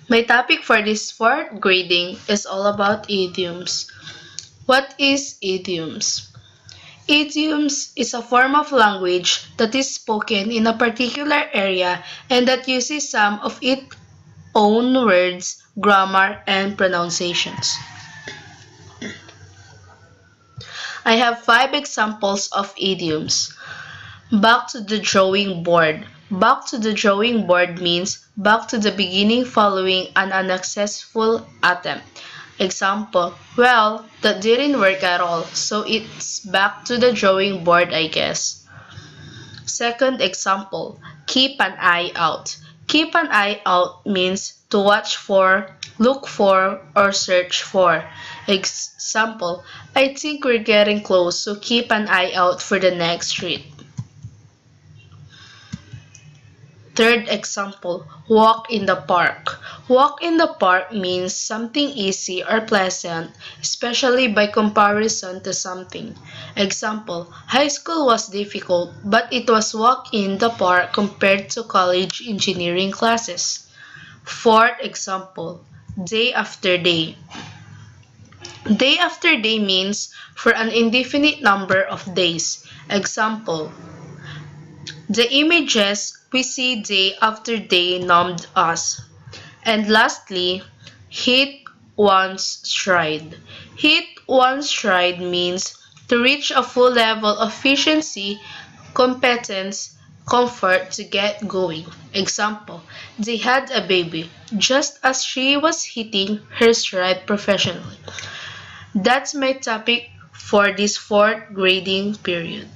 My topic for this fourth grading is all about idioms. What is idioms? Idioms is a form of language that is spoken in a particular area and that uses some of its own words, grammar, and pronunciations. I have 5 examples of idioms. Back to the drawing board. Back to the drawing board means back to the beginning following an unsuccessful attempt. Example, well, that didn't work at all, so it's back to the drawing board, I guess. Second example, keep an eye out. Keep an eye out means to watch for, look for, or search for. Example, I think we're getting close, so keep an eye out for the next street. Third example, walk in the park. Walk in the park means something easy or pleasant, especially by comparison to something. Example, high school was difficult, but it was walk in the park compared to college engineering classes. Fourth example, day after day. Day after day means for an indefinite number of days. Example, the images we see day after day numbed us. And lastly, hit one's stride. Hit one's stride means to reach a full level of efficiency, competence, comfort to get going. Example, they had a baby just as she was hitting her stride professionally. That's my topic for this fourth grading period.